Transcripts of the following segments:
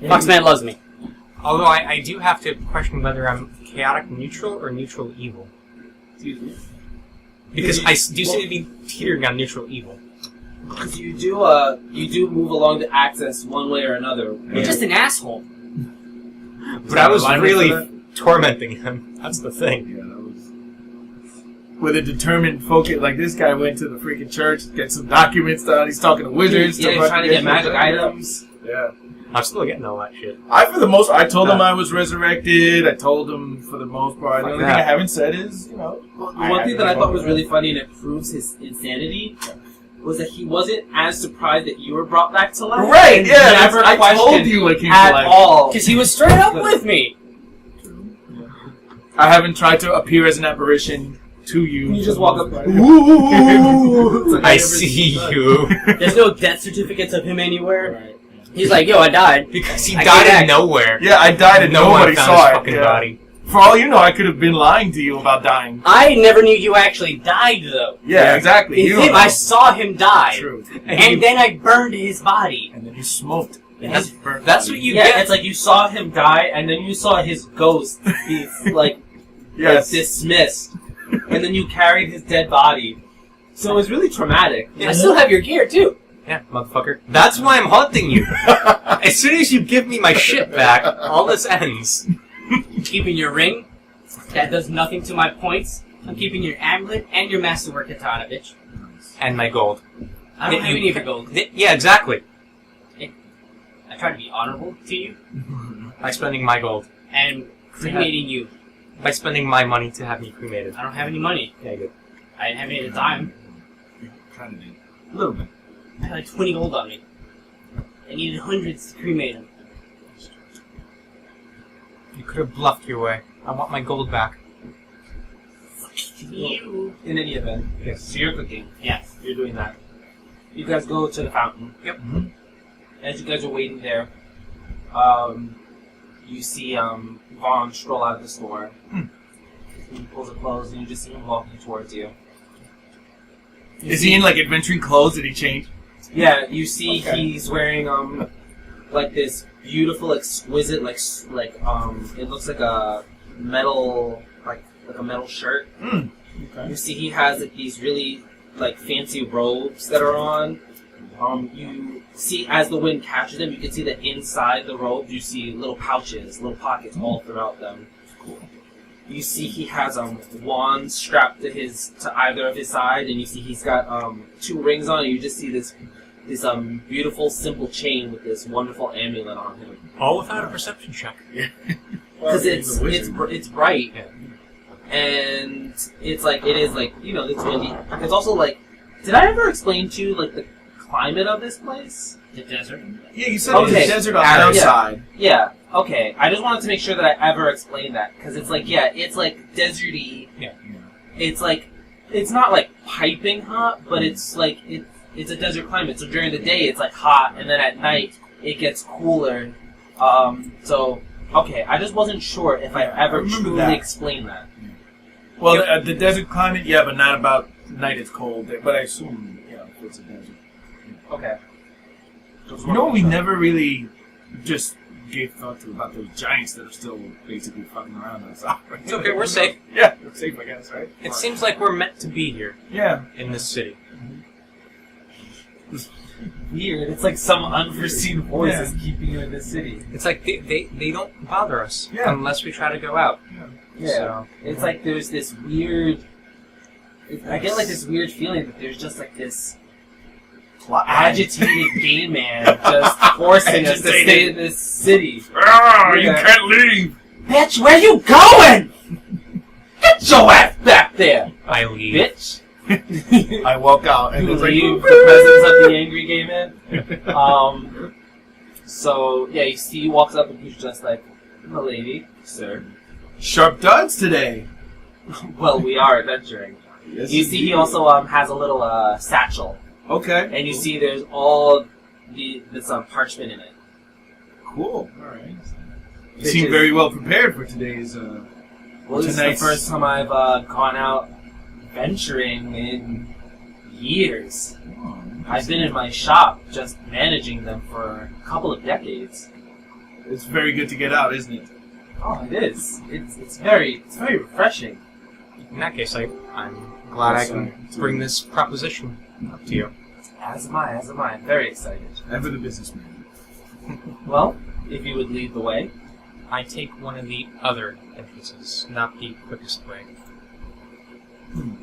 Foxman loves me. Although I do have to question whether I'm chaotic neutral or neutral evil. Excuse me. Because I do seem to be teetering on neutral evil. Because you do move along the axis one way or another. You're just an asshole. But I was really tormenting him. That's the thing. Yeah, that was... With a determined focus, like this guy went to the freaking church, get some documents done, he's talking to wizards. Yeah, he's trying to get magic items. Yeah. I'm still getting all that shit. I told him I was resurrected. I told him for the most part. The only thing I haven't said is, one thing that I thought was really funny and it proves his insanity was that he wasn't as surprised that you were brought back to life. Right, yeah. Never I told you I came at to life. all. Because he was straight up with me. I haven't tried to appear as an apparition to you. You just walk up. Ooh. I see you. There's no death certificates of him anywhere. Right. He's like, yo, I died. Because he I died came in back. nowhere. Yeah, I died and No nobody one found saw his it. fucking Yeah. body. For all you know, I could have been lying to you about dying. I never knew you actually died, though. Yeah, exactly. It's You don't him. know. I saw him die. True. And then I burned his body. And then you smoked. And That's, his- that's what you Yeah, get. it's like you saw him die, and then you saw his ghost be Yes. dismissed, and then you carried his dead body. So it was really traumatic. I still have your gear, too. Yeah, motherfucker. That's why I'm haunting you. As soon as you give me my shit back, all this ends. Keeping your ring. That does nothing to my points. I'm keeping your amulet and your masterwork katana, bitch. And my gold. I don't have any of your gold. Yeah, exactly. I try to be honorable to you. By spending my gold. And cremating you. By spending my money to have me cremated. I don't have any money. Yeah, good. I didn't have any at the time. Kind of did. A little bit. I had like 20 gold on me. I needed hundreds to cremate him. You could have bluffed your way. I want my gold back. You. In any event, Yes. so you're cooking. Yes. You're doing that. You guys go to the fountain. Yep. Mm-hmm. As you guys are waiting there, you see Vaughn stroll out of the store. He pulls it closed, and you just see him walking towards you. Is he in like adventuring clothes? Did he change? Yeah, you see Okay. he's wearing like this beautiful, exquisite, it looks like a metal, like a metal shirt. Okay. You see he has like these really like fancy robes that are on. You see as the wind catches them, you can see that inside the robes you see little pouches, little pockets all throughout them. Cool. You see he has wands strapped to either of his side, and you see he's got 2 rings on. And you just see this beautiful simple chain with this wonderful amulet on him. All without a perception check. Because it's bright, and it's like it's windy. It's also like, did I ever explain to you like the climate of this place? The desert. Yeah, you said Okay. there's a desert on the Yeah. outside. Yeah. Okay. I just wanted to make sure that I ever explained that because it's like it's like deserty. Yeah. It's like it's not like piping hot, but it's like it's a desert climate. So during the day it's like hot, and then at night it gets cooler. So okay, I just wasn't sure if I ever remember truly that. explained that. Well, the desert climate, yeah, but not about night it's cold. But I assume, it's a desert. Okay. You know what we never really just gave thought to about those giants that are still basically fucking around outside. It's okay, we're safe. Yeah, we're safe, I guess, right? It seems like we're meant to be here Yeah. in this city. Weird. It's like some unforeseen force Yeah. is keeping you in this city. It's like they don't bother us Yeah. unless we try to go out. Yeah. So, It's like there's this weird. I get like this weird feeling that there's just like this agitated gay man just forcing us to stay in this city. Ah, you Yeah. can't leave! Bitch, where you going? Get your ass back there, I leave. bitch. I walk out and You it's like, leave the presence of the angry gay man. So yeah, you see, he walks up and he's just like, "Milady, sir." sharp duds today. Well, we are adventuring. Yes, You see, he indeed. also has a little satchel, Okay. and you see there's all this parchment in it. Cool. Alright. You Bitches. seem very well prepared for today's, Well, this is the tonight's- first time I've gone out venturing in years. I've been in my shop just managing them for a couple of decades. It's very good to get out, isn't it? Oh, it is. It's very refreshing. In that case, I'm glad I can bring this proposition up to you. As am I. I'm very excited. Ever the businessman. Well, if you would lead the way. I take one of the other entrances, not the quickest way.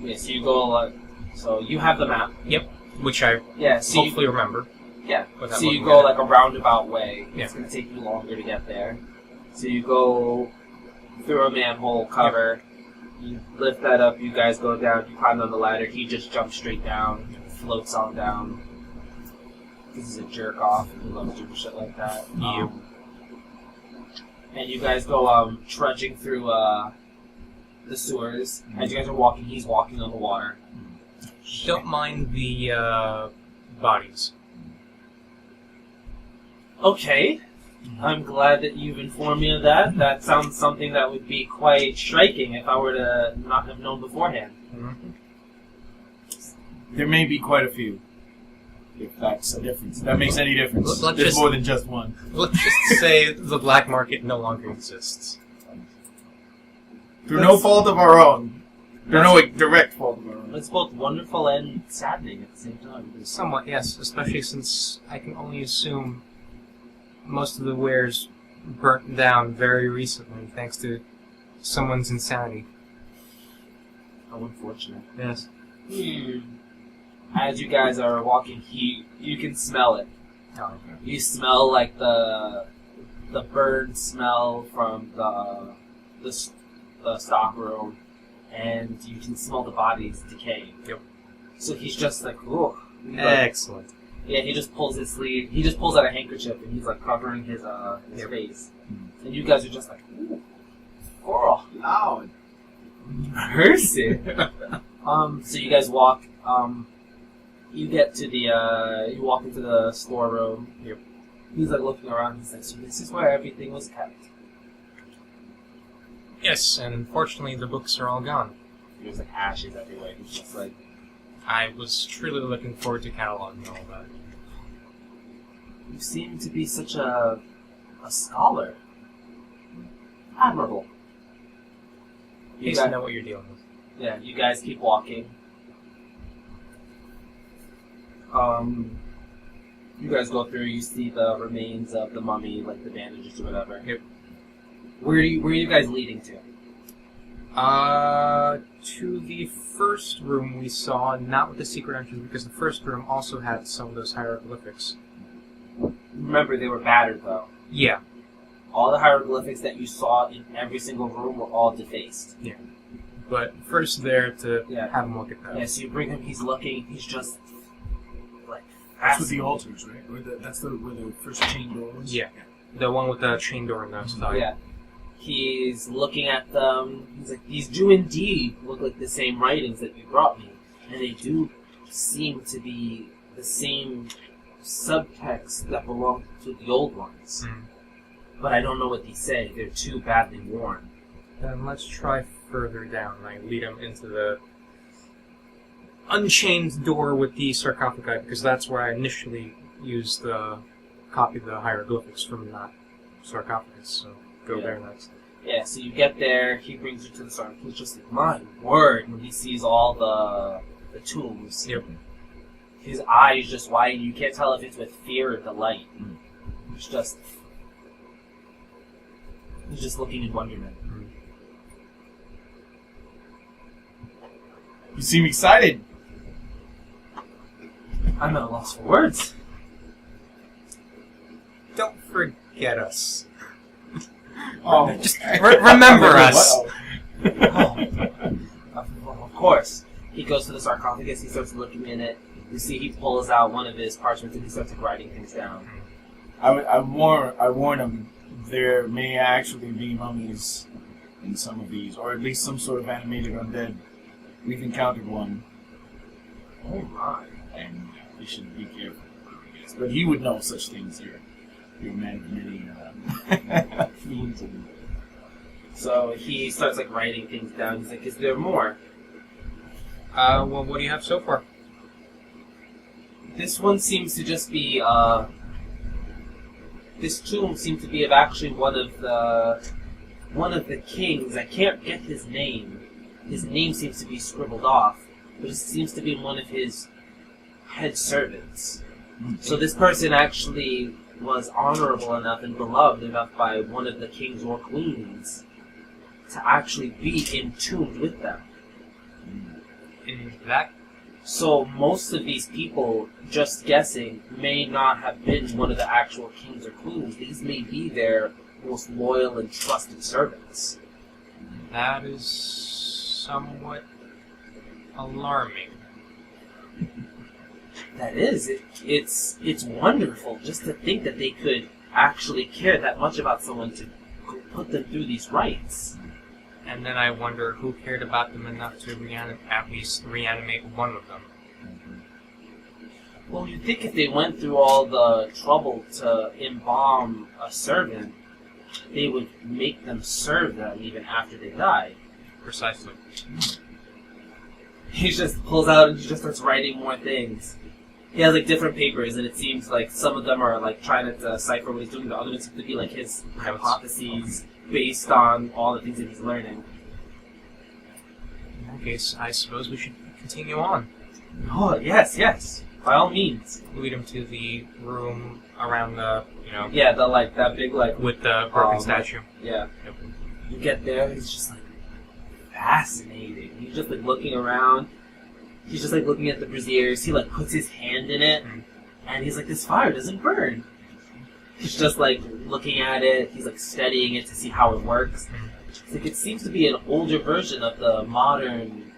Yeah, so you go. So you have the map. Yep. Which I So hopefully remember. Yeah. Without So you looking go at like a roundabout way. Yeah. It's going to take you longer to get there. So you go through a manhole cover. You lift that up. You guys go down. You climb on the ladder. He just jumps straight down. Floats on down. This is a jerk off. He loves doing shit like that. And you guys go trudging through the sewers. As you guys are walking, he's walking on the water. Don't mind the bodies. Okay. I'm glad that you've informed me of that. That sounds something that would be quite striking if I were to not have known beforehand. Mm-hmm. There may be quite a few. If that's a difference. That makes any difference. Let's There's just- more than just one. Let's just say the black market no longer exists. Through no fault of our own. Through no direct fault of our own. It's both wonderful and saddening at the same time. Somewhat, yes, especially since I can only assume most of the wares burnt down very recently thanks to someone's insanity. How unfortunate. Yes. As you guys are walking, you can smell it. Oh, You smell like the burn smell from the stock room, and you can smell the bodies decaying. Yep. So he's just like, ooh. excellent. Yeah, he just pulls his sleeve. He just pulls out a handkerchief and he's like covering his face. And you guys are just like, ooh, girl, Loud. mercy. So you guys walk. You get to the. You walk into the storeroom. Yep. He's like looking around. He's like, so this is where everything was kept. Yes, and unfortunately the books are all gone. There's like ashes everywhere. He's just like, I was truly looking forward to cataloging all that. you seem to be such a scholar. Admirable. You guys know what you're dealing with. Yeah, you guys keep walking. You guys go through. You see the remains of the mummy, like the bandages or whatever. Yep. Where are you guys leading to? To the first room we saw, not with the secret entrance, because the first room also had some of those hieroglyphics. Remember, they were battered though. Yeah. All the hieroglyphics that you saw in every single room were all defaced. But first there to Yeah. have him look at that. Yeah, so you bring him. He's looking. He's just like That's with the altars, right? Or that's where the first chain door was? Yeah. The one with the chain door in the side. Yeah. He's looking at them. He's like, these do indeed look like the same writings that you brought me. And they do seem to be the same subtext that belong to the old ones. Mm. But I don't know what these say. They're too badly worn. Then let's try further down. I lead him into the unchained door with the sarcophagi, because that's where I initially used the copy of the hieroglyphics from that sarcophagus. So go there next. Yeah, so you get there, he brings you to the start. He's just like, my word, when he sees all the tombs. Yep. His eyes just widen. You can't tell if it's with fear or delight. He's just looking in wonderment. You seem excited. I'm at a loss for words. Don't forget us. Oh, Just remember us. Of course. He goes to the sarcophagus, he starts looking in it. You see he pulls out one of his parchments and he starts writing things down. I warn him there may actually be mummies in some of these, or at least some sort of animated undead. We've encountered one, Oh my. and we should be careful. Yes, but he would know such things. You're a man of many feelings. So he starts writing things down. He's like, is there more? Well, what do you have so far? This one seems to just be this tomb seemed to be of actually one of the kings. I can't get his name. His name seems to be scribbled off, but it seems to be one of his head servants. So this person actually was honorable enough and beloved enough by one of the kings or queens to actually be entombed with them. In that, so most of these people, just guessing, may not have been one of the actual kings or queens. These may be their most loyal and trusted servants. that is somewhat alarming. That is, it's wonderful just to think that they could actually care that much about someone to put them through these rites. And then I wonder who cared about them enough to at least reanimate one of them. Well, you'd think if they went through all the trouble to embalm a servant, they would make them serve them even after they died. Precisely. He just pulls out and he just starts writing more things. He has like different papers, and it seems like some of them are like trying to decipher what he's doing. The other ones seem to be like his hypotheses based on all the things that he's learning. In that case, I suppose we should continue on. Oh yes, by all means. Lead him to the room around the, Yeah, the like that big like with the broken statue. yeah. Yep. You get there, he's just like fascinating. He's just like looking around. He's just like looking at the braziers. He like puts his hand in it, and he's like, "This fire doesn't burn." He's just like looking at it. He's like studying it to see how it works. It's like it seems to be an older version of the modern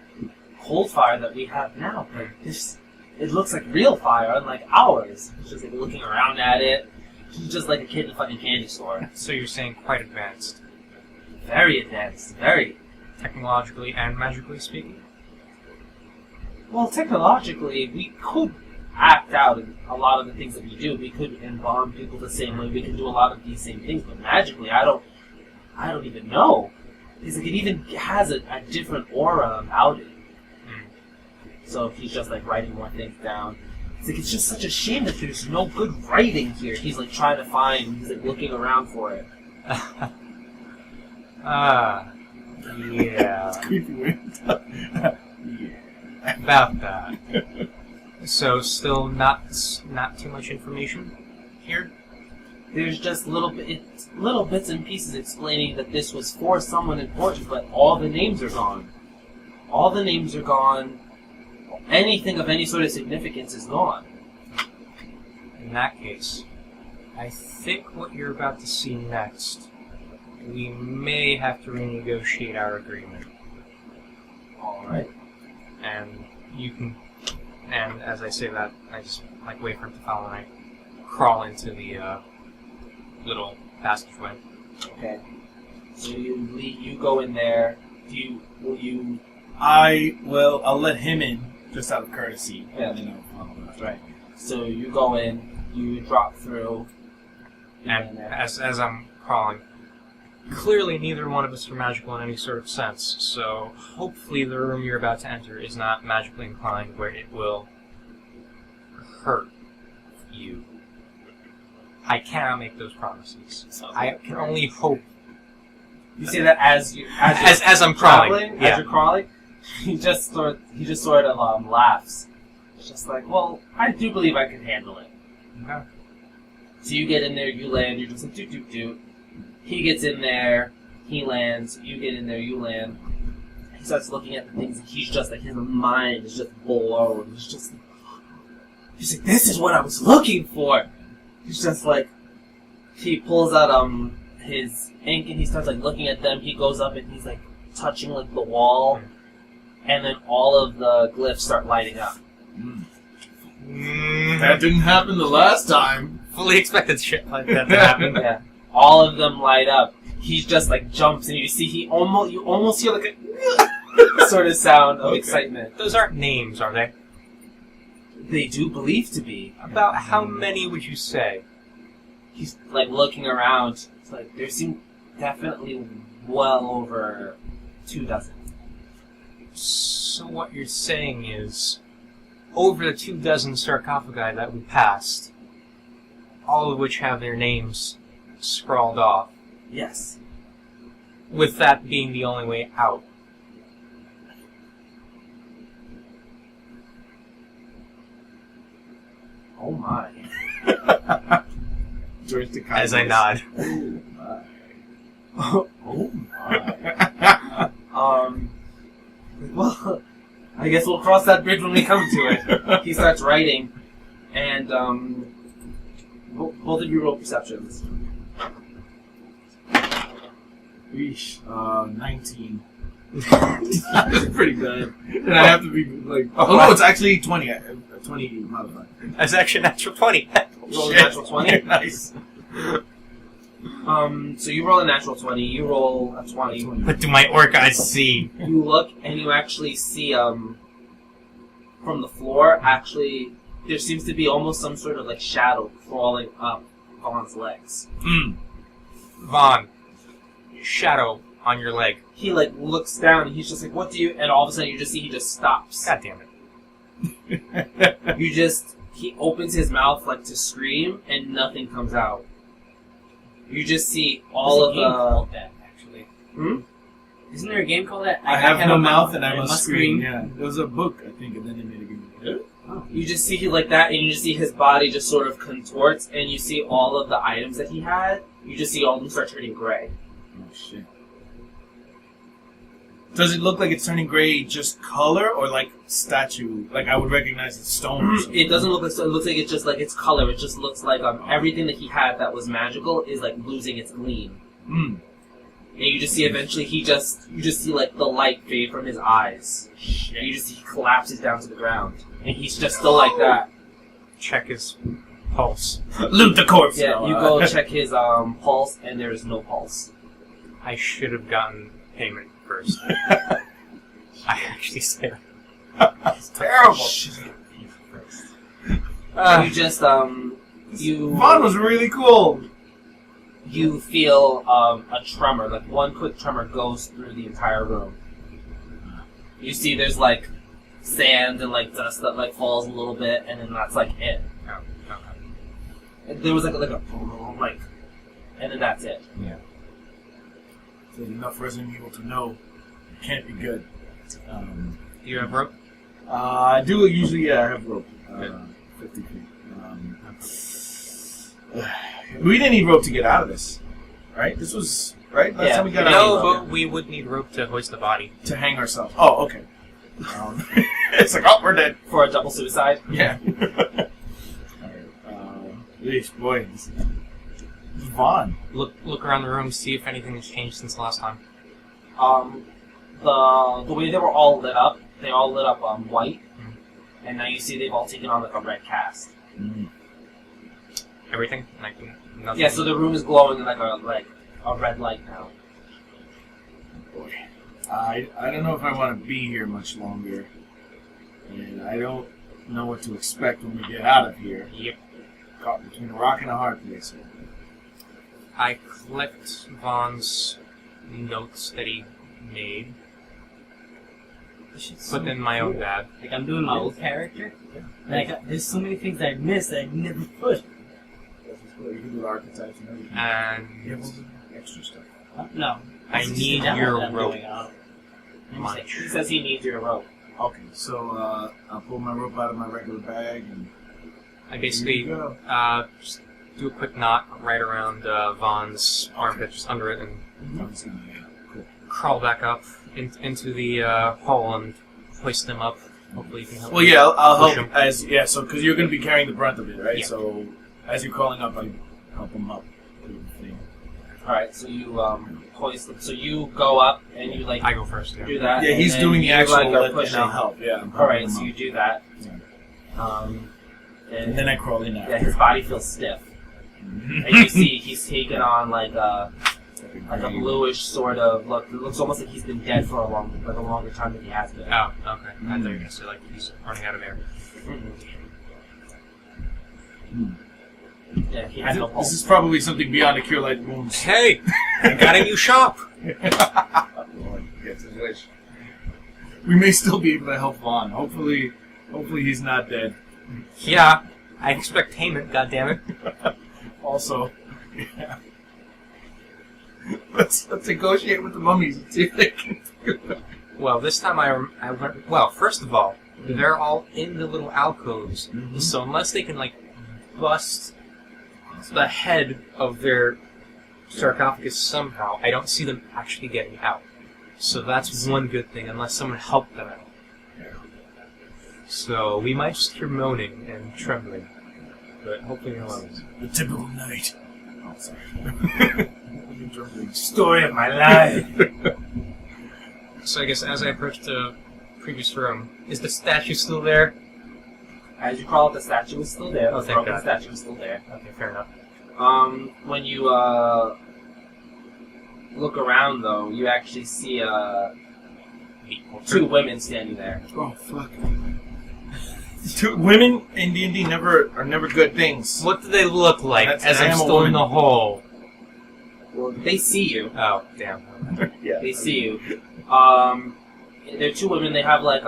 cold fire that we have now. But it looks like real fire, unlike ours. He's just like looking around at it. He's just like a kid in a fucking candy store. So you're saying quite advanced, Very advanced, very. technologically and magically speaking? Well, technologically, we could act out a lot of the things that we do. We could embalm people the same way. We can do a lot of these same things. But magically, I don't even know. It's like it even has a different aura about it. So if he's just like writing more things down, it's just such a shame that there's no good writing here. He's like trying to find. He's like looking around for it. Yeah. Creepy way. Yeah. About that. So still not too much information here? There's just little bits and pieces explaining that this was for someone important, but all the names are gone. All the names are gone. Anything of any sort of significance is gone. In that case, I think what you're about to see next, we may have to renegotiate our agreement. Alright. And you can, and as I say that, I just like wait for him to follow and I crawl into the little passageway. Okay. So you go in there. I'll let him in, just out of courtesy. Yeah. And then I'll follow that. Right. So you go in, you drop through. And as I'm crawling, clearly neither one of us are magical in any sort of sense, so hopefully the room you're about to enter is not magically inclined where it will hurt you. I cannot make those promises. I can only hope. You say that as I'm crawling. As Yeah. you're crawling, he just sort of laughs. It's just like, well, I do believe I can handle it. Okay. So you get in there, you land, you're just like doot doot doot. He gets in there, he lands, you get in there, you land. He starts looking at the things, and he's just like, his mind is just blown. He's like, this is what I was looking for! He's just like, he pulls out his ink and he starts like looking at them. He goes up and he's like touching like the wall, and then all of the glyphs start lighting up. That didn't happen the last time. Fully expected shit like that to happen. Yeah. All of them light up. He just like jumps, and you see you almost hear like a sort of sound of excitement. Those aren't names, are they? They do believe to be. About how many would you say? He's like looking around. It's like there seem definitely well over 24. So what you're saying is, over the 24 sarcophagi that we passed, all of which have their names scrawled off, Yes. with that being the only way out. Oh my. George Takei. As I nod. Oh my. Well, I guess we'll cross that bridge when we come to it. He starts writing, and both of you roll perceptions. Yeesh. 19. That's pretty good. And I have to be like. Oh no, it's actually 20. 20 modified. That's actually natural 20. Roll a natural 20. Nice. So you roll a natural 20. You roll a 20. What do my orc eyes see? You look and you actually see from the floor. Actually, there seems to be almost some sort of like shadow crawling up Vaughn's legs. Vaughn, shadow on your leg. He like looks down and he's just like, "What do you?" And all of a sudden, you just see he just stops. God damn it. He opens his mouth like to scream, and nothing comes out. You just see all of There's a game the. called that, actually. Hmm? Isn't there a game called that? I have no mouth and I must must scream. Yeah, there was a book, I think, and then they made a game. You just see like that, and you just see his body just sort of contorts, and you see all of the items that he had. You just see all of them start turning gray. Oh shit. Does it look like it's turning gray just color or like statue? Like I would recognize it's stone or something. It doesn't look like so. It looks like it's just like its color. It just looks like everything that he had that was magical is like losing its gleam. Mm. And you just see eventually you just see like the light fade from his eyes. And you just see he collapses down to the ground. And he's just still like that. Check his pulse. Loot the corpse! Yeah, No, you go check his pulse and there is no pulse. I should have gotten payment first. I actually said It's terrible. You just you Vaughn was really cool. you feel a tremor, like one quick tremor goes through the entire room. You see there's like sand and like dust that like falls a little bit, and then that's like it. Oh, okay. There was like a like, and then that's it. Yeah. So enough Resident Evil to know it can't be good. Do you have rope? I do usually, yeah, I have rope. 50 feet. We didn't need rope to get out of this, right? This was, right? Last time we got out No, of but we would need rope to hoist the body. to hang ourselves. Oh, okay. It's like, oh, we're dead. For a double suicide. Yeah. Alright, boy. This is Vaughn. Look around the room, see if anything has changed since the last time. The way they were all lit up, they all lit up white, and now you see they've all taken on like a red cast. Everything? Like nothing? Yeah, so the room is glowing like a red light now. Boy. I don't know if I want to be here much longer. And I don't know what to expect when we get out of here. Yep. Caught between a rock and a hard place. I collect Vaughn's notes that he made, put them in my own bag. Like I'm doing my old character. Like there's so many things I missed that I never put. You can do archetypes and everything. And Yeah, we'll do extra stuff. No. I It's just need a demo your that I'm rope. doing out. Munch. He says he needs your rope. Okay, so I'll pull my rope out of my regular bag and I basically here you just do a quick knot right around Vaughn's armpit, just under it, and go. I'm just gonna, cool. crawl back up into the hole and hoist them up. Hopefully you can help Well, me. yeah, I'll Push help 'em. so because you're going to be carrying the brunt of it, right? Yeah. So as you're crawling up, I help him up. Alright, so you hoist them. So you go up and you like I go first, yeah. do that. Yeah, and he's then doing the you, actual like, are lift, and pushing. I'll help. Yeah, I'm helping Alright, him so up. you do that. Yeah. And And then I crawl in after. yeah, his body feels stiff. And you see he's taken on like a bluish sort of look. It looks almost like he's been dead for a longer time than he has been. Oh, okay. I thought you were going to say, like, he's running out of air. Yeah, he has no This pulse. is probably something beyond a cure like wounds. Hey! I got a new shop! Lord, gets his wish. We may still be able to help Vaughn. Hopefully he's not dead. Yeah, I expect payment, goddammit. Also, yeah. Let's negotiate with the mummies and see if they can do it. Well, this time I learned. Well, first of all, they're all in the little alcoves, so unless they can like bust the head of their sarcophagus somehow, I don't see them actually getting out. So that's one good thing, unless someone helped them out. So we might just hear moaning and trembling, but hopefully no others. The typical night. Oh, sorry. Story of my life. So I guess as I approach the previous room, is the statue still there? As you crawl up, the statue is still there. Oh, The thank broken God. statue is still there. Okay, fair enough. When you look around, though, you actually see two women standing there. Oh fuck! Women in D&D are never good things. What do they look like That's as an I'm animal still in woman. the hole? Well, they see you. Oh, damn. Yeah. They see you. They're two women. They have like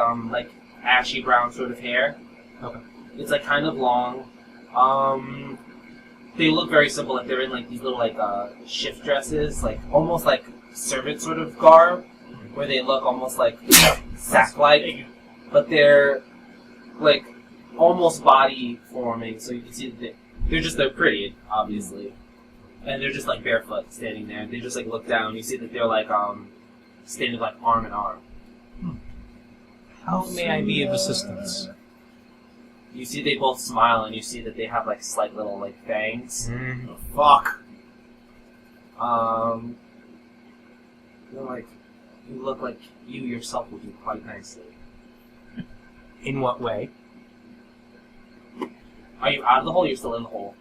ashy brown sort of hair. Okay. It's like kind of long. They look very simple. Like they're in like these little like shift dresses, like almost like servant sort of garb, where they look almost like sack-like, but they're like almost body forming. So you can see that they're pretty, obviously, and they're just like barefoot standing there. They just like look down. You see that they're like standing like arm in arm. How may I be of assistance? You see they both smile, and you see that they have like slight little like fangs. Oh, fuck. They're like, you look like you yourself would do quite nicely. In what way? Are you out of the hole? Or you're still in the hole.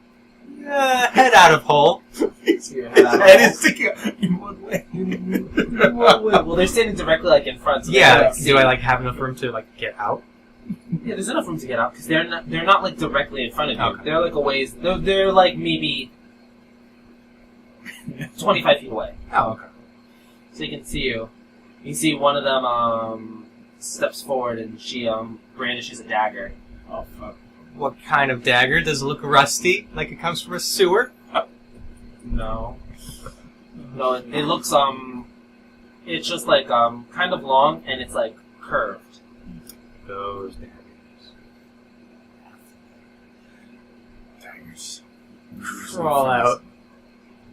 Head out of hole. So your head out of the Head hole. is sticking out in one way. Well, they're standing directly like in front. So they Yeah. can, like, see. Do I like have enough room to like get out? Yeah, there's enough room to get out because they're not like directly in front of you. Okay. They're like a ways. They're like maybe 25 feet away. Oh, okay. So you can see you. You see one of them steps forward and she brandishes a dagger. Oh fuck. What kind of dagger? Does it look rusty? Like it comes from a sewer? No. No, it looks it's just like kind of long and it's like curved. Those daggers. Daggers. Crawl out.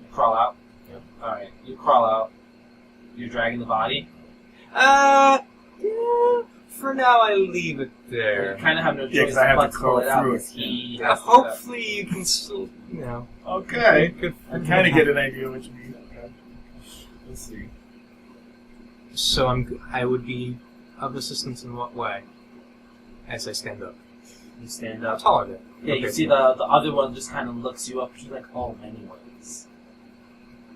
You crawl out? Yep. Alright, you crawl out. You're dragging the body. Yeah, for now I leave it You there. kind of have no Yeah, choice 'cause I have but to to pull crawl it out through because it. he Yeah, has to do that. hopefully you can still, you know. Okay. Good. I kind of get an idea what you mean. Okay. Let's see. So I would be of assistance in what way? As I stand up. You stand How up. tall are they? Yeah, you Okay. see the other one just kind of looks you up. She's like, oh, anyways.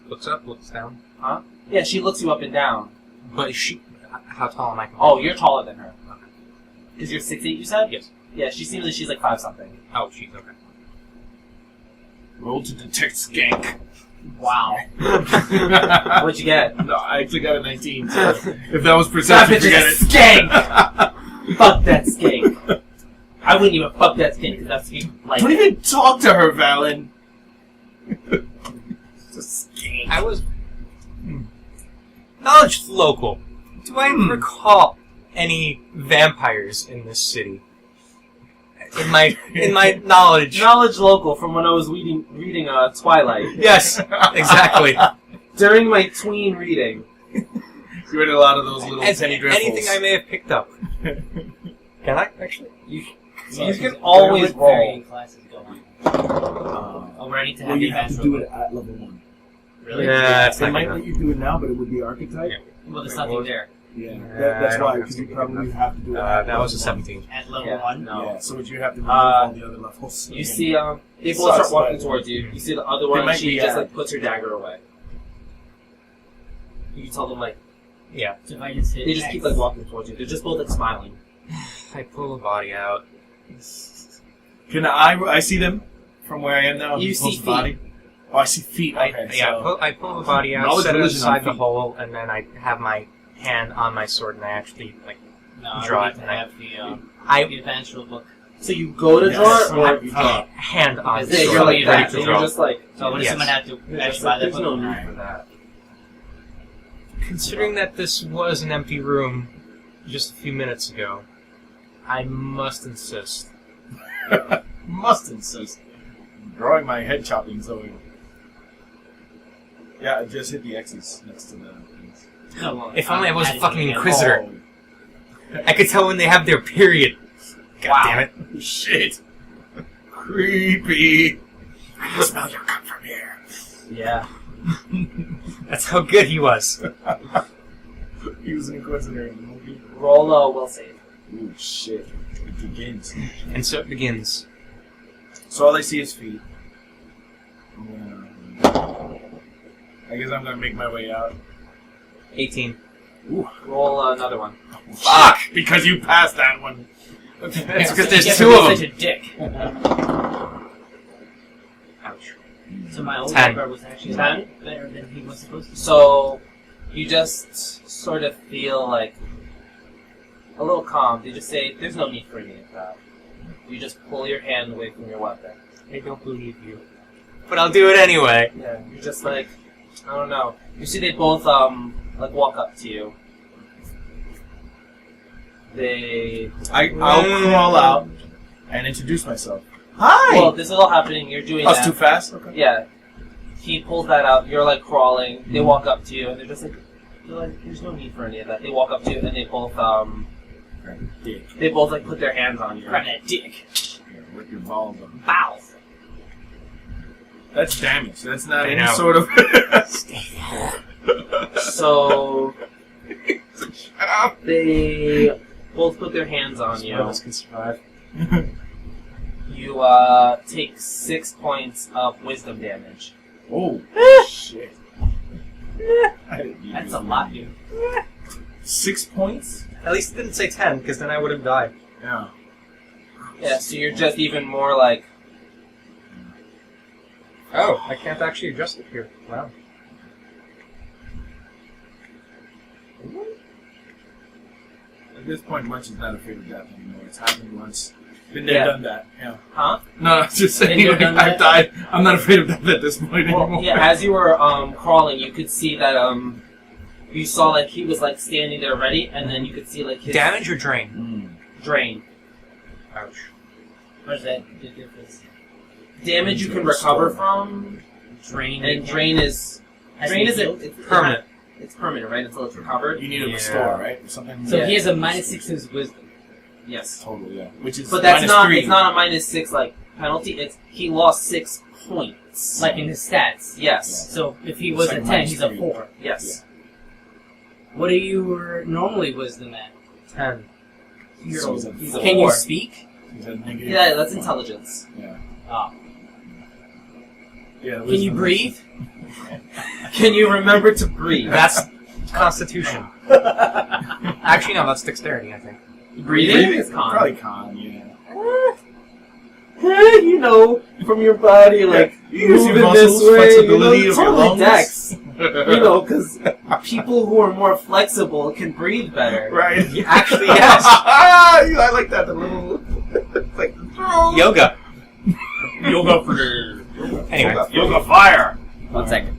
Looks up, looks down. Huh? Yeah, she looks you up and down. But is she? How tall am I? Oh, you're taller than her. Okay. Because you're 6'8", you said? Yes. Yeah, she seems like she's like 5-something. Oh, she's okay. Roll to detect skank. Wow. What'd you get? No, I actually got a 19. So if that was That perception, bitch forget is it. a skank! Fuck that skank. I wouldn't even fuck that skank because that's like... Don't even talk to her, Valen. It's a skank. I was knowledge local. Do I recall any vampires in this city? In my knowledge. Knowledge local from when I was reading Twilight. Yes, exactly. During my tween reading. You read a lot of those little As penny dreadfuls. anything I may have picked up. Can I actually? You can always roll. Varying classes going. I'm ready to have Well, you the have to adventure do book. it at level 1. Really? Yeah, it's They not might gonna. let you do it now, but it would be archetype. Well, there's nothing there. Yeah, Yeah, that's I don't why, have because to you do probably that. have to do it. At That level was a 1. 17. At level Yeah, 1? no. Yeah, so would you have to remove all the other levels. You again. see, they both Sucks, start walking but- towards you. You see the other They one, might she be, just yeah. like puts her dagger away. You tell them like, Yeah. So if I just hit they just X, keep like walking towards you. They're just both like smiling. I pull the body out. Can I see them from where I am now? You As see opposed to body? Oh, I see feet. Okay, I pull the body out, Knowledge set it religion on inside the feet. hole, and then I have my hand on my sword, and I actually like no, draw I it, need to and I- have the I adventure book. So you go to draw Yes. it, or you draw? Hand on. Yeah, You're like ready that. to And draw. you're just like. So what does Yes. someone have to There's actually buy that no book? need for that. Considering that this was an empty room just a few minutes ago, I must insist. Must insist. I'm drawing my head chopping, so. Yeah, I just hit the X's next to the things. No, well, If only I was a adding fucking it again. inquisitor. Oh, I could tell when they have their period. God Wow. damn it. shit. Creepy. I can smell your cum from here. Yeah. That's how good he was. He was an inquisitor in the movie. Roll a will save. Ooh, shit. It begins. And so it begins. So all I see is feet. I guess I'm gonna make my way out. 18. Roll another one. Fuck! Because you passed that one. That's Yeah, because so there's you two get of to be them. such a dick. Ouch. So my old 10. member was actually 10? better than he was supposed to. So you just sort of feel like a little calm. You just say, "There's no need for any of that." You just pull your hand away from your weapon. I don't believe you. But I'll do it anyway. Yeah. You're just like, I don't know. You see, they both like walk up to you. I'll crawl out and introduce myself. Hi! Well, this is all happening. You're doing Oh, it's that. too fast? Okay. Yeah. He pulls that out. You're like crawling. They walk up to you, and they're just like, "There's no need for any of that." They walk up to you, and they both Dick. they both like put their hands on you. Grab that dick. Yeah, rip your balls off. Bow. That's damage. That's not I any know. sort of. So Shut up. they both put their hands on None you. of us can survive. You take 6 points of wisdom damage. Oh, shit. I didn't need That's to a do lot, that. dude. 6 points? At least it didn't say 10, because then I would have died. Yeah. Yeah, so you're just even more like, Oh, I can't actually adjust it here. Wow. At this point, Munch is not afraid of death anymore. It's happened once. Been there, Yeah. done that. Yeah. huh? No, I was just saying, Been there, like, done I've that? died. I'm not afraid of death at this point Well, anymore. yeah, as you were crawling, you could see that you saw like he was like standing there ready, and then you could see like his Damage or drain? drain. Ouch. Where's that the difference? Damage you can recover from, Drain. and drain is it's Permanent. It's permanent, right? Until it's recovered. You need to Yeah. restore, right? Or something. So Yeah. he has a -6 in his wisdom. Yes, Total, yeah. Which is but that's not. -3. It's not a -6 like penalty. It's he lost 6 points. Like in his stats. Yes, So if he It's was like a 10, he's a -3. 4. yes. What are you normally wisdom at? 10. So he's He's a a Can 4. you speak? He's a negative. Yeah, that's intelligence. Yeah. Oh. Yeah. Can you wisdom. breathe? Can you remember to breathe? That's Constitution. Actually, no, that's Dexterity, I think. Breathing is con. Probably con, yeah. You know, from your body, like You use your moving this muscles, way, flexibility you know, of your totally lungs. dex. You know, because people who are more flexible can breathe better. Right. Actually, yes. I like that. The little. It's like. Yoga. Yoga for. Anyway. Yoga fire. 1 second.